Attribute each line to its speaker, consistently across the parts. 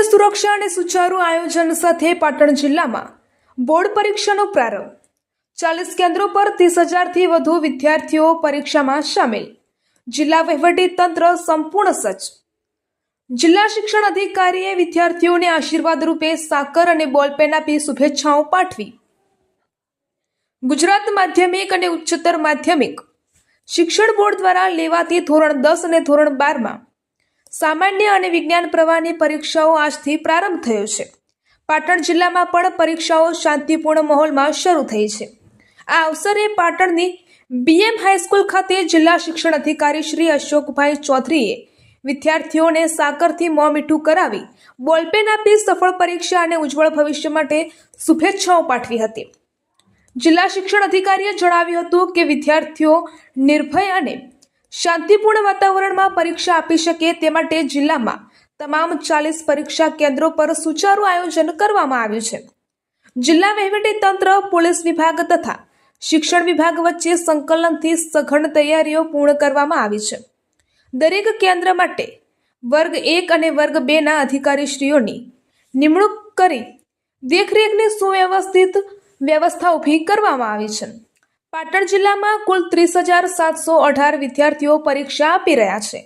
Speaker 1: સુરક્ષા અને સુચારુ આયોજન સાથે પાટણ જિલ્લામાં બોર્ડ પરીક્ષાનો પ્રારંભ। 40 કેન્દ્રો પર 30,000 થી વધુ વિદ્યાર્થીઓ પરીક્ષામાં સામેલ। જિલ્લા વહીવટી તંત્ર સંપૂર્ણ સજ્જ। જિલ્લા શિક્ષણ અધિકારીએ વિદ્યાર્થીઓને આશીર્વાદ રૂપે સાકર અને બોલપેન આપી શુભેચ્છાઓ પાઠવી। ગુજરાત માધ્યમિક અને ઉચ્ચતર માધ્યમિક શિક્ષણ બોર્ડ દ્વારા લેવાતી ધોરણ 10 અને ધોરણ 12 માં સામાન્ય અને વિજ્ઞાન પ્રવાહની પરીક્ષાઓ આજથી પ્રારંભ થયો છે। પાટણ જિલ્લામાં પણ પરીક્ષાઓ શાંતિપૂર્ણ માહોલમાં શરૂ થઈ છે। આ અવસરે પાટણની BM હાઈસ્કૂલ ખાતે જિલ્લા શિક્ષણ અધિકારી શ્રી અશોકભાઈ ચૌધરીએ વિદ્યાર્થીઓને સાકરથી મોં મીઠું કરાવી બોલપેન આપી સફળ પરીક્ષા અને ઉજ્જવળ ભવિષ્ય માટે શુભેચ્છાઓ પાઠવી હતી। જિલ્લા શિક્ષણ અધિકારીએ જણાવ્યું હતું કે વિદ્યાર્થીઓ નિર્ભય અને શાંતિપૂર્ણ વાતાવરણમાં પરીક્ષા આપી શકે તે માટે જિલ્લામાં તમામ 40 પરીક્ષા કેન્દ્રો પર સુચારુ આયોજન કરવામાં આવ્યું છે। જિલ્લા વહીવટી તંત્ર, પોલીસ વિભાગ તથા શિક્ષણ વિભાગ વચ્ચે સંકલનથી સઘન તૈયારીઓ પૂર્ણ કરવામાં આવી છે। દરેક કેન્દ્ર માટે વર્ગ 1 અને વર્ગ 2 ના અધિકારીશ્રીઓની નિમણૂક કરી દેખરેખની સુવ્યવસ્થિત વ્યવસ્થા ઊભી કરવામાં આવી છે। પાટણ જિલ્લામાં કુલ 30,718 વિદ્યાર્થીઓ પરીક્ષા આપી રહ્યા છે,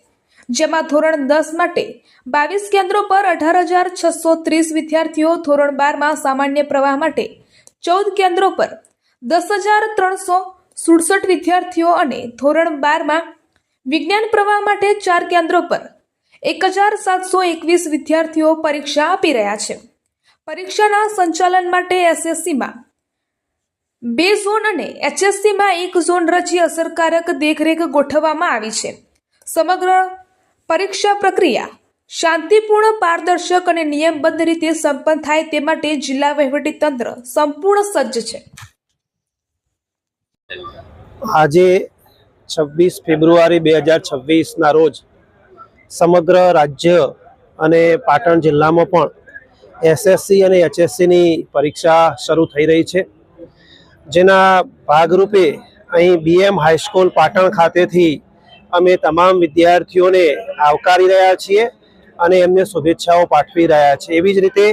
Speaker 1: જેમાં ધોરણ 10 માટે 22 કેન્દ્રો પર 18,630 વિદ્યાર્થીઓ, ધોરણ 12 માં સામાન્ય પ્રવાહ માટે 14 કેન્દ્રો પર 10,367 વિદ્યાર્થીઓ અને ધોરણ 12 માં વિજ્ઞાન પ્રવાહ માટે 4 કેન્દ્રો પર 1,721 વિદ્યાર્થીઓ પરીક્ષા આપી રહ્યા છે। પરીક્ષાના સંચાલન માટે SSCમાં 2 ઝોન અને HSCમાં 1 ઝોન રચી અસરકારક દેખરેખ ગોઠવવામાં આવી છે। સમગ્ર પરીક્ષા પ્રક્રિયા શાંતિપૂર્ણ, પારદર્શક અને નિયમબદ્ધ રીતે સંપન્ન થાય તે માટે જિલ્લા વહીવટી તંત્ર સંપૂર્ણ સજ્જ છે।
Speaker 2: આજે 26 ફેબ્રુઆરી 2026 ના રોજ સમગ્ર રાજ્ય અને પાટણ જિલ્લામાં પણ SSC અને HSC ની પરીક્ષા શરૂ થઈ રહી છે, જેના ભાગરૂપે અહીં BM હાઈસ્કૂલ પાટણ ખાતેથી અમે તમામ વિદ્યાર્થીઓને આવકારી રહ્યા છીએ અને એમને શુભેચ્છાઓ પાઠવી રહ્યા છીએ। એવી જ રીતે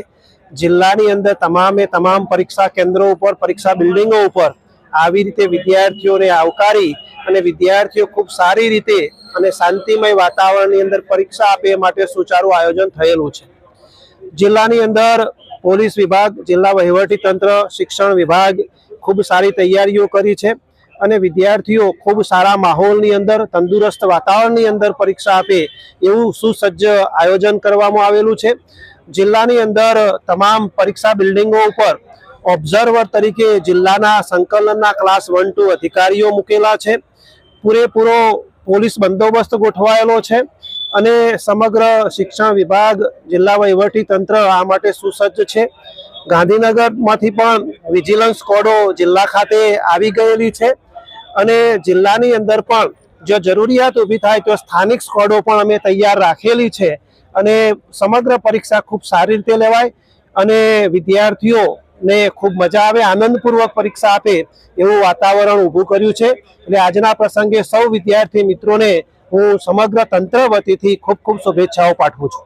Speaker 2: જિલ્લાની અંદર તમામ પરીક્ષા કેન્દ્રો ઉપર, પરીક્ષા બિલ્ડિંગો ઉપર આવી રીતે વિદ્યાર્થીઓને આવકારી અને વિદ્યાર્થીઓ ખૂબ સારી રીતે અને શાંતિમય વાતાવરણની અંદર પરીક્ષા આપે એ માટે સુચારુ આયોજન થયેલું છે। જિલ્લાની અંદર પોલીસ વિભાગ, જિલ્લા વહીવટી તંત્ર, શિક્ષણ વિભાગ ખૂબ સારી તૈયારીઓ કરી છે અને વિદ્યાર્થીઓ ખૂબ સારા માહોલની અંદર, તંદુરસ્ત વાતાવરણની અંદર પરીક્ષા આપે એવું સુસજ્જ આયોજન કરવામાં આવેલું છે। જિલ્લાની અંદર તમામ પરીક્ષા બિલ્ડિંગો ઉપર ઓબ્ઝર્વર તરીકે જિલ્લાના સંકલનના ક્લાસ 1-2 અધિકારીઓ મૂકેલા છે। પૂરેપૂરો પોલીસ બંદોબસ્ત ગોઠવાયેલો છે અને સમગ્ર શિક્ષણ વિભાગ, જિલ્લા વહીવટી તંત્ર આ માટે સુસજ્જ છે। ગાંધીનગરમાંથી પણ વિજિલન્સ સ્ક્વોડો જિલ્લા ખાતે આવી ગયેલી છે અને જિલ્લાની અંદર પણ જો જરૂરિયાત ઊભી થાય તો સ્થાનિક સ્ક્વોડો પણ અમે તૈયાર રાખેલી છે અને સમગ્ર પરીક્ષા ખૂબ સારી રીતે લેવાય અને વિદ્યાર્થીઓને ખૂબ મજા આવે, આનંદપૂર્વક પરીક્ષા આપે એવું વાતાવરણ ઊભું કર્યું છે। એટલે આજના પ્રસંગે સૌ વિદ્યાર્થી મિત્રોને હું સમગ્ર તંત્ર વતીથી ખૂબ શુભેચ્છાઓ પાઠવું છું।